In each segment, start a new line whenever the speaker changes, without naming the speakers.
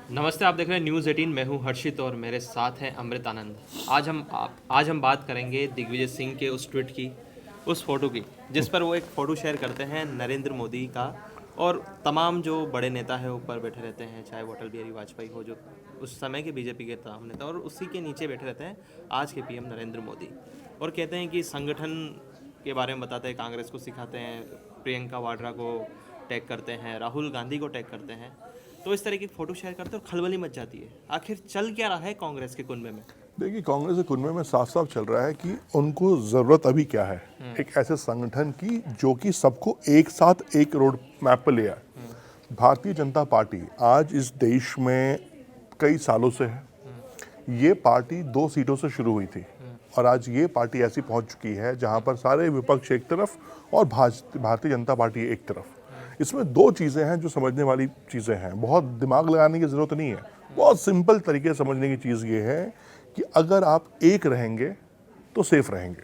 नमस्ते, आप देख रहे हैं न्यूज़ 18। मैं हूं हर्षित और मेरे साथ हैं अमृत आनंद। आज हम बात करेंगे दिग्विजय सिंह के उस ट्वीट की, उस फोटो की, जिस पर वो एक फ़ोटो शेयर करते हैं नरेंद्र मोदी का, और तमाम जो बड़े नेता है ऊपर बैठे रहते हैं, चाहे वो अटल बिहारी वाजपेयी हो जो उस समय के बीजेपी के तमाम नेता, और उसी के नीचे बैठे रहते हैं आज के पीएम नरेंद्र मोदी, और कहते हैं कि संगठन के बारे में बताते हैं, कांग्रेस को सिखाते हैं, प्रियंका वाड्रा को टैग करते हैं, राहुल गांधी को टैग करते हैं। तो इस तरह की फोटो शेयर करते हैं और खलबली मच जाती है। आखिर चल क्या रहा है कांग्रेस के कुनबे में?
देखिए, कांग्रेस के कुनबे में साफ साफ चल रहा है कि उनको जरूरत अभी क्या है, एक ऐसे संगठन की जो कि सबको एक साथ एक रोड मैप पर ले आए। भारतीय जनता पार्टी आज इस देश में कई सालों से है। ये पार्टी 2 सीटों से शुरू हुई थी और आज ये पार्टी ऐसी पहुंच चुकी है जहां पर सारे विपक्ष एक तरफ और भारतीय जनता पार्टी एक तरफ। इसमें 2 चीज़ें हैं जो समझने वाली चीज़ें हैं, बहुत दिमाग लगाने की ज़रूरत नहीं है। बहुत सिंपल तरीके से समझने की चीज़ ये है कि अगर आप एक रहेंगे तो सेफ रहेंगे।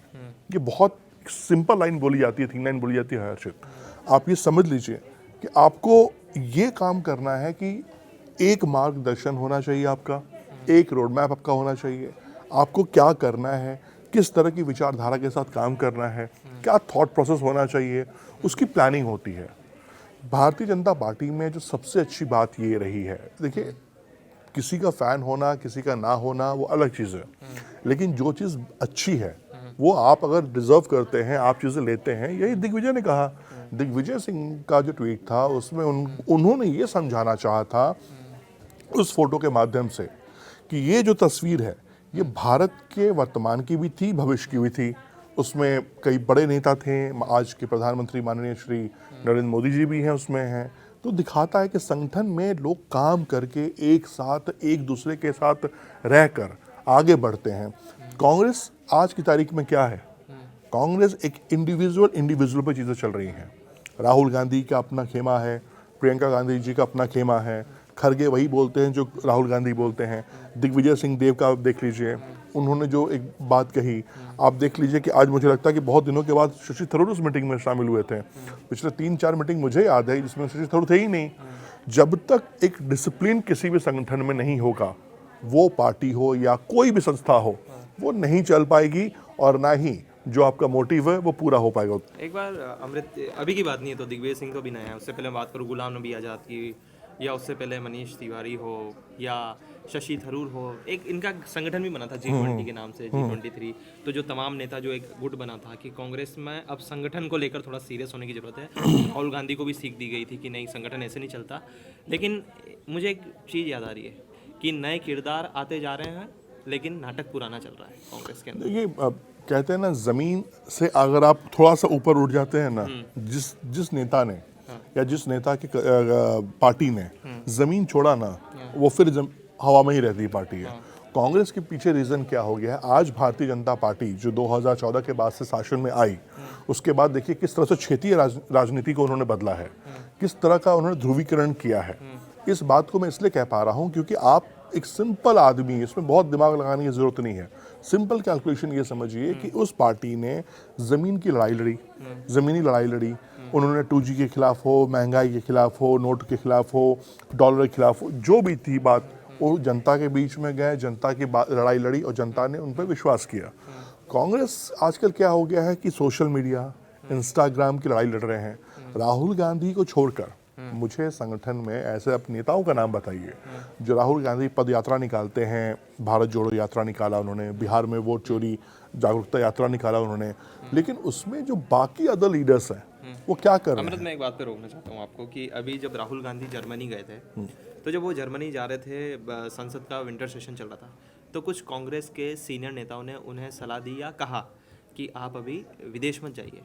ये बहुत सिंपल लाइन बोली जाती है, 3 लाइन बोली जाती है हर्षित। आप ये समझ लीजिए कि आपको ये काम करना है कि एक मार्गदर्शन होना चाहिए आपका, एक रोड मैप आपका होना चाहिए। आपको क्या करना है, किस तरह की विचारधारा के साथ काम करना है, क्या थॉट प्रोसेस होना चाहिए, उसकी प्लानिंग होती है। भारतीय जनता पार्टी में जो सबसे अच्छी बात ये रही है, देखिए, किसी का फैन होना किसी का ना होना वो अलग चीज़ है, लेकिन जो चीज़ अच्छी है वो आप अगर डिजर्व करते हैं, आप चीज़ें लेते हैं। यही दिग्विजय ने कहा। दिग्विजय सिंह का जो ट्वीट था उसमें उन्होंने ये समझाना चाहा था उस फोटो के माध्यम से कि ये जो तस्वीर है ये भारत के वर्तमान की भी थी, भविष्य की भी थी। उसमें कई बड़े नेता थे, आज के प्रधानमंत्री माननीय श्री नरेंद्र मोदी जी भी हैं, उसमें हैं। तो दिखाता है कि संगठन में लोग काम करके एक साथ एक दूसरे के साथ रहकर आगे बढ़ते हैं। कांग्रेस आज की तारीख में क्या है? कांग्रेस एक इंडिविजुअल पर चीज़ें चल रही हैं। राहुल गांधी का अपना खेमा है, प्रियंका गांधी जी का अपना खेमा है, खरगे वही बोलते हैं जो राहुल गांधी बोलते हैं। दिग्विजय सिंह देव का आप देख लीजिए, उन्होंने जो एक बात कही, आप देख लीजिए कि आज मुझे लगता है कि बहुत दिनों के बाद शशि थरूर उस मीटिंग में शामिल हुए थे। पिछले 3-4 मीटिंग मुझे याद है जिसमें शशि थरूर थे ही नहीं। जब तक एक डिसिप्लिन किसी भी संगठन में नहीं होगा, वो पार्टी हो या कोई भी संस्था हो, वो नहीं चल पाएगी और ना ही जो आपका मोटिव है वो पूरा हो पाएगा।
एक बार अमृत, अभी की बात नहीं है तो दिग्विजय सिंह को भी नया है, उससे पहले बात करूँ गुलाम नबी आज़ाद की, या उससे पहले मनीष तिवारी हो या शशि थरूर हो। एक इनका संगठन भी बना था G20 के नाम से, G23। तो जो तमाम नेता, जो एक गुट बना था कि कांग्रेस में अब संगठन को लेकर थोड़ा सीरियस होने की ज़रूरत है। राहुल गांधी को भी सीख दी गई थी कि नहीं, संगठन ऐसे नहीं चलता। लेकिन मुझे एक चीज़ याद आ रही है कि नए किरदार आते जा रहे हैं, लेकिन नाटक पुराना चल रहा है कांग्रेस के अंदर।
देखिए, कहते हैं ना, जमीन से अगर आप थोड़ा सा ऊपर उठ जाते हैं ना, जिस नेता ने या जिस नेता की पार्टी ने जमीन छोड़ा ना, वो फिर हवा में ही रहती पार्टी है। कांग्रेस के पीछे रीजन क्या हो गया है? आज भारतीय जनता पार्टी जो 2014 के बाद से शासन में आई, उसके बाद देखिए किस तरह से क्षेत्रीय राजनीति को उन्होंने बदला है, किस तरह का उन्होंने ध्रुवीकरण किया है। इस बात को मैं इसलिए कह पा रहा हूं क्योंकि आप एक सिंपल आदमी, इसमें बहुत दिमाग लगाने की जरूरत नहीं है। सिंपल कैलकुलेशन ये समझिए कि उस पार्टी ने जमीन की लड़ाई लड़ी, जमीनी लड़ाई लड़ी। उन्होंने 2G के खिलाफ हो, महंगाई के खिलाफ हो, नोट के खिलाफ हो, डॉलर के खिलाफ हो, जो भी थी बात, वो जनता के बीच में गए, जनता की लड़ाई लड़ी और जनता ने उन पर विश्वास किया। कांग्रेस आजकल क्या हो गया है कि सोशल मीडिया, इंस्टाग्राम की लड़ाई लड़ रहे हैं। राहुल गांधी को छोड़कर मुझे संगठन में ऐसे अपने नेताओं का नाम बताइए जो राहुल गांधी पद यात्रा निकालते हैं। भारत जोड़ो यात्रा निकाला उन्होंने, बिहार में वोट चोरी जागरूकता यात्रा निकाला उन्होंने, लेकिन उसमें जो बाकी अदर लीडर्स हैं वो क्या कर रहे हैं?
अमृत, मैं एक बात पे रोकना चाहता हूँ आपको कि अभी जब राहुल गांधी जर्मनी गए थे, तो जब वो जर्मनी जा रहे थे, संसद का विंटर सेशन चल रहा था, तो कुछ कांग्रेस के सीनियर नेताओं ने उन्हें सलाह दी या कहा कि आप अभी विदेश मत जाइए।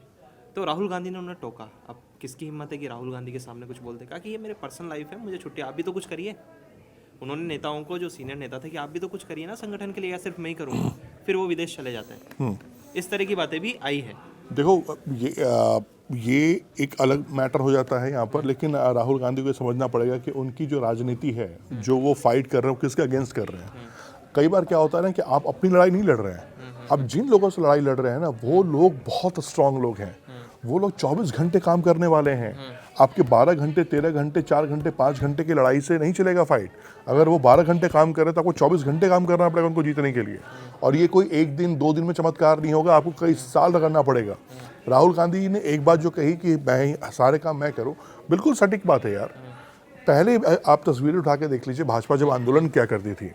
तो राहुल गांधी ने उन्हें टोका। अब किसकी हिम्मत है कि राहुल गांधी के सामने कुछ बोल दे? कहा कि ये मेरे पर्सनल लाइफ है, मुझे छुट्टी, आप भी तो कुछ करिए। उन्होंने नेताओं को, जो सीनियर नेता थे, कि आप भी तो कुछ करिए ना संगठन के लिए, या सिर्फ मैं ही करूँगा। फिर वो विदेश चले जाते हैं। इस तरह की बातें भी आई है।
देखो, ये एक अलग मैटर हो जाता है यहाँ पर, लेकिन राहुल गांधी को समझना पड़ेगा कि उनकी जो राजनीति है, जो वो फाइट कर रहे हैं, किसके अगेंस्ट कर रहे हैं। कई बार क्या होता है ना कि आप अपनी लड़ाई नहीं लड़ रहे हैं, आप जिन लोगों से लड़ाई लड़ रहे हैं ना, वो लोग बहुत स्ट्रांग लोग हैं, वो लोग 24 घंटे काम करने वाले हैं। आपके 12 घंटे, 13 घंटे, 4 घंटे, 5 घंटे की लड़ाई से नहीं चलेगा फाइट। अगर वो 12 घंटे काम कर रहे तो आपको 24 घंटे काम करना पड़ेगा उनको जीतने के लिए। और ये कोई एक दिन 2 दिन में चमत्कार नहीं होगा, आपको कई साल करना पड़ेगा। राहुल गांधी जी ने एक बात जो कही कि मैं सारे काम मैं करूं, बिल्कुल सटीक बात है यार। पहले आप तस्वीरें उठा के देख लीजिए, भाजपा जब आंदोलन क्या करती थी,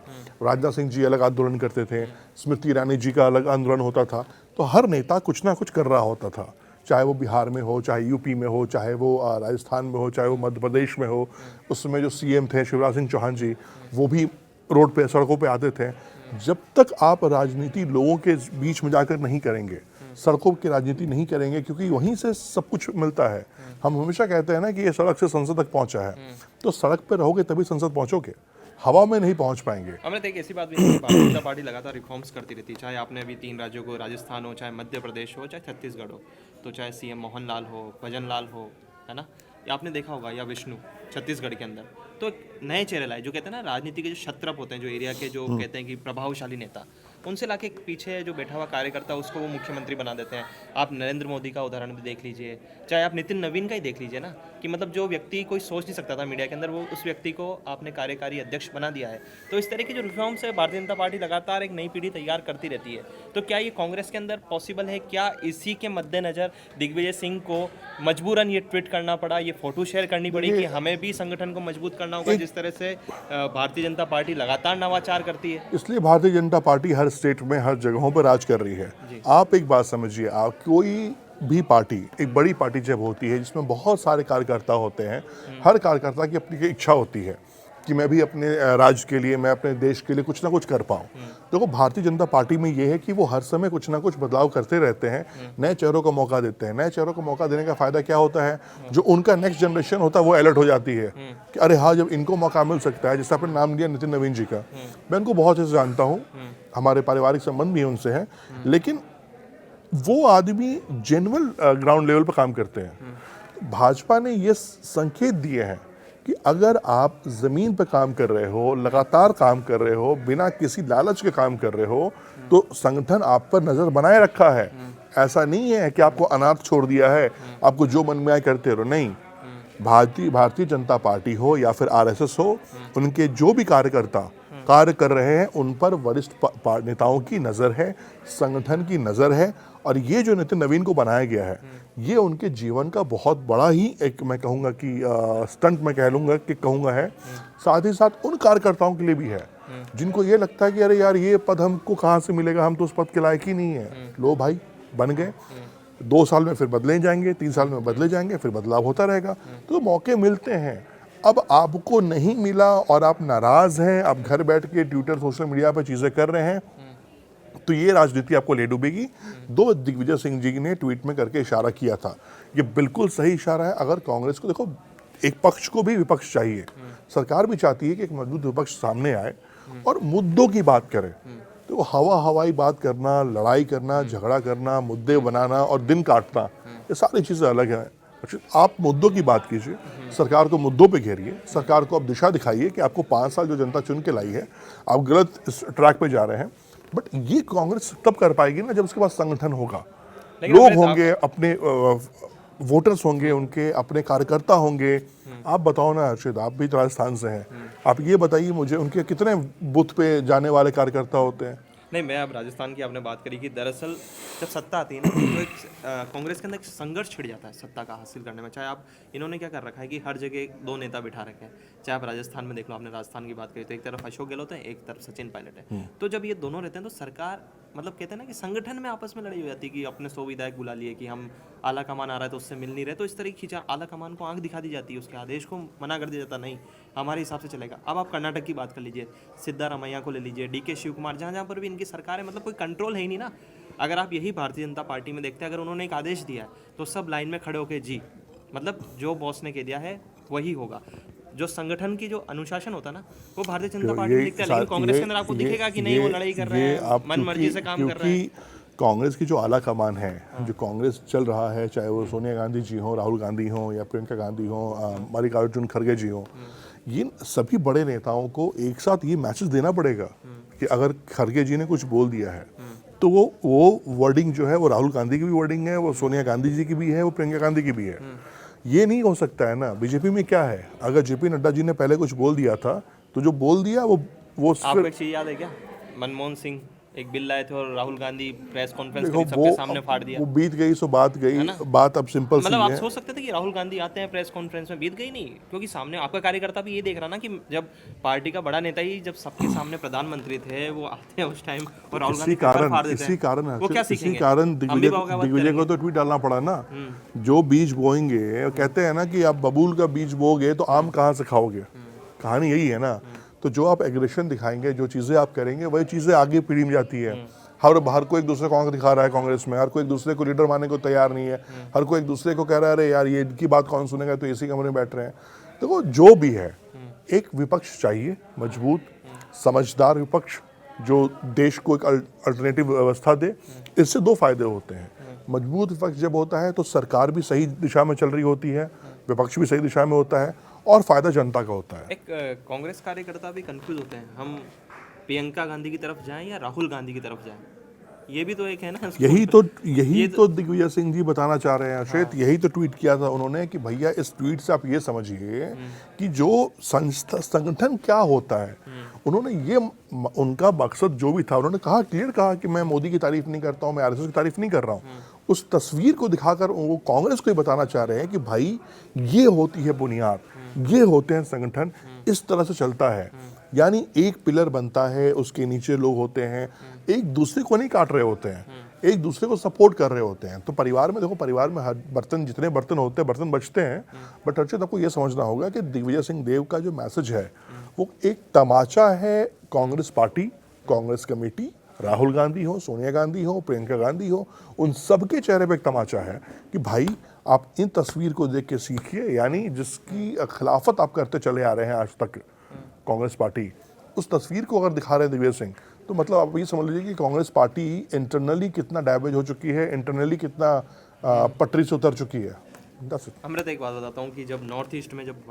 राजनाथ सिंह जी अलग आंदोलन करते थे, स्मृति ईरानी जी का अलग आंदोलन होता था, तो हर नेता कुछ ना कुछ कर रहा होता था। चाहे वो बिहार में हो, चाहे यूपी में हो, चाहे वो राजस्थान में हो, चाहे वो मध्य प्रदेश में हो। उस समय जो सीएम थे शिवराज सिंह चौहान जी, वो भी रोड पे, सड़कों पे आते थे। जब तक आप राजनीति लोगों के बीच में जाकर नहीं करेंगे, सड़कों की राजनीति नहीं करेंगे, क्योंकि वहीं से सब कुछ मिलता है। हम हमेशा कहते हैं ना कि ये सड़क से संसद तक पहुंचा है, तो सड़क पे रहोगे तभी संसद पहुंचोगे, हवा में नहीं पहुंच पाएंगे।
हमने देखिए ऐसी बात भी नहीं है, भारतीय जनता पार्टी लगातार रिफॉर्म्स करती रहती है। चाहे आपने अभी 3 राज्यों को, राजस्थान हो, चाहे मध्य प्रदेश हो, चाहे छत्तीसगढ़ हो, तो चाहे सीएम मोहन लाल हो, भजन लाल हो, है ना, या आपने देखा होगा, या विष्णु छत्तीसगढ़ के अंदर, तो नए चेहरे लाए, जो कहते हैं ना राजनीति के जो क्षत्रप होते हैं, जो एरिया के जो कहते हैं कि प्रभावशाली नेता, उनसे लाके पीछे जो बैठा हुआ कार्यकर्ता उसको वो मुख्यमंत्री बना देते हैं। आप नरेंद्र मोदी का उदाहरण भी देख लीजिए, चाहे आप नितिन नवीन का ही देख लीजिए ना, कि मतलब जो व्यक्ति कोई सोच नहीं सकता था मीडिया के अंदर, वो उस व्यक्ति को आपने कार्यकारी अध्यक्ष बना दिया है। तो इस तरह के जो रिफॉर्म्स है, भारतीय जनता पार्टी लगातार एक नई पीढ़ी तैयार करती रहती है। तो क्या ये कांग्रेस के अंदर पॉसिबल है? क्या इसी के मद्देनजर दिग्विजय सिंह को मजबूरन ये ट्वीट करना पड़ा, ये फोटो शेयर करनी पड़ी कि हमें भी संगठन को मजबूत करना होगा, जिस तरह से भारतीय जनता पार्टी लगातार नवाचार करती है?
इसलिए भारतीय जनता पार्टी हर स्टेट में, हर जगहों पर राज कर रही है। आप एक बात समझिए, आप कोई भी पार्टी, एक बड़ी पार्टी जब होती है जिसमें बहुत सारे कार्यकर्ता होते हैं, हर कार्यकर्ता की अपनी इच्छा होती है कि मैं भी अपने राज्य के लिए, मैं अपने देश के लिए कुछ ना कुछ कर पाऊँ। देखो भारतीय जनता पार्टी में ये है कि वो हर समय कुछ ना कुछ बदलाव करते रहते हैं, नए चेहरों को मौका देते हैं। नए चेहरों को मौका देने का फायदा क्या होता है, जो उनका नेक्स्ट जनरेशन होता है वो अलर्ट हो जाती है कि अरे हाँ, जब इनको मौका मिल सकता है। जैसे आपने नाम लिया नितिन नवीन जी का, मैं उनको बहुत अच्छे से जानता हूँ, हमारे पारिवारिक संबंध भी उनसे हैं, लेकिन वो आदमी जेन्युइन ग्राउंड लेवल पर काम करते हैं। भाजपा ने ये संकेत दिए हैं कि अगर आप जमीन पर काम कर रहे हो, लगातार काम कर रहे हो, बिना किसी लालच के काम कर रहे हो, तो संगठन आप पर नजर बनाए रखा है। ऐसा नहीं है कि आपको अनाथ छोड़ दिया है, आपको जो मन में आए करते रहो, नहीं। भारतीय जनता पार्टी हो या फिर आरएसएस हो, उनके जो भी कार्यकर्ता कार्य कर रहे हैं, उन पर वरिष्ठ नेताओं की नज़र है, संगठन की नज़र है। और ये जो नितिन नवीन को बनाया गया है, ये उनके जीवन का बहुत बड़ा ही एक, मैं कहूँगा कि स्टंट, मैं कह लूँगा कि कहूँगा है। साथ ही साथ उन कार्यकर्ताओं के लिए भी है जिनको ये लगता है कि अरे यार, ये पद हमको कहाँ से मिलेगा, हम तो उस पद के लायक ही नहीं है। लो भाई, बन गए, 2 साल में फिर बदले जाएंगे, 3 साल में बदले जाएंगे, फिर बदलाव होता रहेगा। तो मौके मिलते हैं। अब आपको नहीं मिला और आप नाराज हैं, आप घर बैठ के ट्विटर, सोशल मीडिया पर चीज़ें कर रहे हैं, तो ये राजनीति आपको ले डूबेगी। दो दिग्विजय सिंह जी ने ट्वीट में करके इशारा किया था, ये बिल्कुल सही इशारा है। अगर कांग्रेस को, देखो, एक पक्ष को भी विपक्ष चाहिए, सरकार भी चाहती है कि एक मजबूत विपक्ष सामने आए और मुद्दों की बात करे। तो हवाई बात करना, लड़ाई करना, झगड़ा करना, मुद्दे बनाना और दिन काटना, ये सारी चीज़ें अलग हैं। आप मुद्दों की बात कीजिए, सरकार को मुद्दों पे घेरिए, सरकार को आप दिशा दिखाइए कि आपको 5 साल जो जनता चुन के लाई है, आप गलत इस ट्रैक पे जा रहे हैं। बट ये कांग्रेस तब कर पाएगी ना जब उसके पास संगठन होगा, लोग होंगे, अपने वोटर्स होंगे, उनके अपने कार्यकर्ता होंगे। आप बताओ ना अर्षिद, आप भी राजस्थान से हैं, आप ये बताइए मुझे, उनके कितने बूथ पे जाने वाले कार्यकर्ता होते हैं?
नहीं, मैं अब राजस्थान की आपने बात करी कि दरअसल जब सत्ता आती है ना, तो एक कांग्रेस के अंदर एक संघर्ष छिड़ जाता है सत्ता का हासिल करने में। चाहे आप, इन्होंने क्या कर रखा है कि हर जगह 2 नेता बिठा रखे हैं। चाहे आप राजस्थान में देख लो, आपने राजस्थान की बात करी तो एक तरफ अशोक गहलोत है, एक तरफ सचिन पायलट है। तो जब ये दोनों रहते हैं तो सरकार, मतलब कहते हैं ना कि संगठन में आपस में लड़ाई हो जाती है कि अपने 100 विधायक बुला लिए कि हम आला कमान आ रहा है तो उससे मिल नहीं रहे, तो इस तरह की चीज़ें, आला कमान को आंख दिखा दी जाती है, उसके आदेश को मना कर दिया जाता, नहीं हमारे हिसाब से चलेगा। अब आप कर्नाटक की बात कर लीजिए, सिद्धारमैया को ले लीजिए, डीके शिव कुमार, जहाँ पर भी इनकी सरकार है, मतलब कोई कंट्रोल है ही नहीं ना। अगर आप यही भारतीय जनता पार्टी में देखते हैं, अगर उन्होंने एक आदेश दिया है तो सब लाइन में खड़े होकर जी, मतलब जो बॉस ने कह दिया है वही होगा। जो संगठन की जो अनुशासन होता है ना, वो भारतीय जनता पार्टी में दिखता है, लेकिन कांग्रेस के अंदर आपको दिखेगा कि नहीं, वो लड़ाई कर रहे हैं, मन मर्जी से काम कर रहे हैं।
कांग्रेस की जो आला कमान है, जो कांग्रेस चल रहा है, चाहे वो सोनिया गांधी जी हो, राहुल गांधी हो, या प्रियंका गांधी हो, मल्लिकार्जुन खड़गे जी हो, ये सभी बड़े नेताओं को एक साथ ये मैसेज देना पड़ेगा कि अगर खड़गे जी ने कुछ बोल दिया है तो वो वर्डिंग जो है वो राहुल गांधी की भी वर्डिंग है, वो सोनिया गांधी जी की भी है, वो प्रियंका गांधी की भी है। ये नहीं हो सकता है ना। बीजेपी में क्या है, अगर जेपी नड्डा जी ने पहले कुछ बोल दिया था तो जो बोल दिया वो
आपको एक चीज याद है क्या, मनमोहन सिंह एक बिल लाए थे और राहुल गांधी प्रेस कॉन्फ्रेंस
देखो
करी, सबके सामने फाड़ दिया।
वो बीत गई सो बात गई, बात अब सिंपल सी
मतलब आप
है।
सोच सकते थे कि राहुल गांधी आते हैं प्रेस कॉन्फ्रेंस में, बीत गई नहीं, क्योंकि सामने आपका कार्यकर्ता भी ये देख रहा ना कि जब पार्टी का बड़ा नेता ही जब सबके सामने प्रधानमंत्री थे वो आते हैं उस टाइम और राहुल गांधी पेपर फाड़ देते हैं, वो क्या सीखेंगे?
इसी कारण
हम भी बगावत
दिग्विजय को तो ट्वीट डालना पड़ा ना। जो बीज बोएंगे, कहते हैं ना कि आप बबूल का बीज बोगे तो आम कहाँ से खाओगे, कहानी यही है ना। तो जो आप एग्रेशन दिखाएंगे, जो चीज़ें आप करेंगे, वही चीज़ें आगे पीढ़ी में जाती है। हर कोई एक दूसरे को आंख दिखा रहा है कांग्रेस में, हर कोई एक दूसरे को लीडर मानने को तैयार नहीं है, हर कोई एक दूसरे को कह रहा है अरे यार ये इनकी बात कौन सुनेगा, तो इसी कमरे में बैठ रहे हैं। देखो जो भी है, एक विपक्ष चाहिए, मजबूत समझदार विपक्ष जो देश को एक अल्टरनेटिव व्यवस्था दे। इससे दो फायदे होते हैं। मजबूत विपक्ष जब होता है तो सरकार भी सही दिशा में चल रही होती है, विपक्ष भी सही दिशा में होता है और फायदा जनता का होता है।
एक कांग्रेस कार्यकर्ता भी कंफ्यूज होते हैं, हम प्रियंका गांधी की तरफ जाएं या राहुल गांधी की तरफ जाएं, ये भी तो एक है ना।
यही तो दिग्विजय सिंह जी बताना चाह रहे हैं श्वेत। यही तो ट्वीट किया था उन्होंने कि भैया इस ट्वीट से आप ये समझिए कि जो संगठन क्या होता है। उन्होंने ये उनका मकसद जो भी था, उन्होंने कहा, क्लियर कहा कि मैं मोदी की तारीफ नहीं करता हूं, मैं आरएसएस की तारीफ नहीं कर रहा हूं। उस तस्वीर को दिखाकर वो कांग्रेस को ही बताना चाह रहे हैं कि भाई ये होती है बुनियाद, ये होते हैं संगठन, इस तरह से चलता है। यानी एक पिलर बनता है, उसके नीचे लोग होते हैं, एक दूसरे को नहीं काट रहे होते हैं, एक दूसरे को सपोर्ट कर रहे होते हैं। तो परिवार में देखो, परिवार में हर बर्तन, जितने बर्तन होते हैं, बर्तन बचते हैं। बट अर्चित, आपको ये समझना होगा कि दिग्विजय सिंह देव का जो मैसेज है वो एक तमाचा है कांग्रेस पार्टी, कांग्रेस कमेटी, राहुल गांधी हो, सोनिया गांधी हो, प्रियंका गांधी हो, उन सबके चेहरे पे एक तमाचा है कि भाई आप इन तस्वीर को देख के सीखिए। यानी जिसकी खिलाफत आप करते चले आ रहे हैं आज तक, कांग्रेस पार्टी, उस तस्वीर को अगर दिखा रहे हैं दिग्विजय सिंह, तो मतलब आप ये समझ लीजिए कि कांग्रेस पार्टी इंटरनली कितना डैमेज हो चुकी है, इंटरनली कितना पटरी से उतर चुकी है।
अमृत, एक बात बताता हूँ कि जब नॉर्थ ईस्ट में जब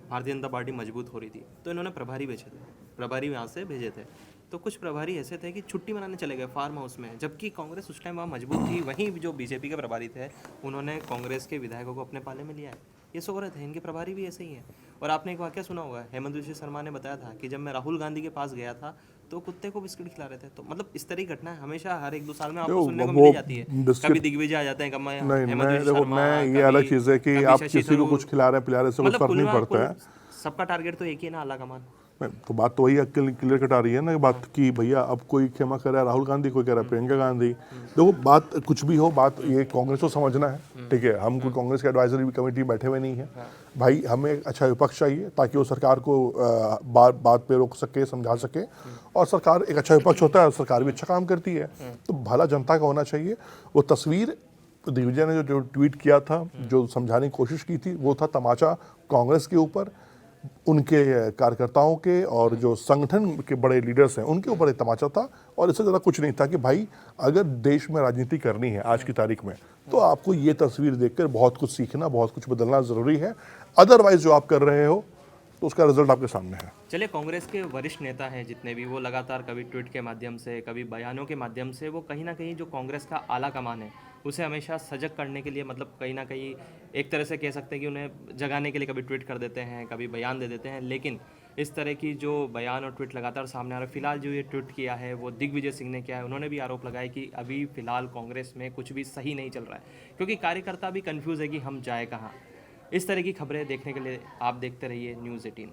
भारतीय जनता पार्टी मजबूत हो रही थी तो इन्होंने प्रभारी भेजे थे, प्रभारी यहाँ से भेजे थे। तो कुछ प्रभारी ऐसे थे कि छुट्टी मनाने चले गए फार्म हाउस में, जबकि कांग्रेस उस टाइम वहाँ मजबूत थी। वहीं जो बीजेपी के प्रभारी थे उन्होंने कांग्रेस के विधायकों को अपने पाले में लिया है। ये शोहरत है, इनके प्रभारी भी ऐसे ही हैं। और आपने एक वाक्य सुना होगा, हेमंत विश्व शर्मा ने बताया था कि जब मैं राहुल गांधी के पास गया था तो कुत्ते को बिस्किट खिला रहे थे। तो मतलब इस तरह की घटना हमेशा हर 1-2 साल में आपको सुनने को मिल जाती है। कभी दिग्विजय आ जाते हैं, कभी हेमंत विश्व शर्मा,
ये अलग चीज है कि आप किसी को कुछ खिला रहे हैं, पिला रहे से कुछ फर्क नहीं पड़ता है।
सबका टारगेट तो एक ही है ना, आला कमान।
तो बात तो वही क्लियर कट आ रही है ना बात की भैया अब कोई क्षमा कर रहा है राहुल गांधी, कोई कह रहा है प्रियंका गांधी। देखो बात कुछ भी हो, बात ये कांग्रेस को समझना है, ठीक है। हम कोई कांग्रेस के एडवाइजरी कमेटी बैठे हुए नहीं है भाई। हमें एक अच्छा विपक्ष चाहिए ताकि वो सरकार को बात पे रोक सके, समझा सके। और सरकार, एक अच्छा विपक्ष होता है, सरकार भी अच्छा काम करती है, तो भला जनता का होना चाहिए। वो तस्वीर दिग्विजय ने जो ट्वीट किया था, जो समझाने की कोशिश की थी, वो था तमाचा कांग्रेस के ऊपर, उनके कार्यकर्ताओं के और जो संगठन के बड़े लीडर्स हैं उनके ऊपर एक तमाचा था। और इससे ज़्यादा कुछ नहीं था कि भाई अगर देश में राजनीति करनी है आज की तारीख में तो आपको ये तस्वीर देखकर बहुत कुछ सीखना, बहुत कुछ बदलना ज़रूरी है। अदरवाइज जो आप कर रहे हो तो उसका रिजल्ट आपके सामने है।
चलिए, कांग्रेस के वरिष्ठ नेता हैं जितने भी, वो लगातार कभी ट्वीट के माध्यम से, कभी बयानों के माध्यम से, वो कहीं ना कहीं जो कांग्रेस का आला कमान है उसे हमेशा सजग करने के लिए, मतलब कहीं ना कहीं एक तरह से कह सकते हैं कि उन्हें जगाने के लिए कभी ट्वीट कर देते हैं, कभी बयान दे देते हैं। लेकिन इस तरह की जो बयान और ट्वीट लगातार सामने आ रहा है, फिलहाल जो ये ट्वीट किया है वो दिग्विजय सिंह ने किया है। उन्होंने भी आरोप लगाया कि अभी फिलहाल कांग्रेस में कुछ भी सही नहीं चल रहा है, क्योंकि कार्यकर्ता भी कन्फ्यूज़ है कि हम जाए कहाँ। इस तरह की खबरें देखने के लिए आप देखते रहिए News 18।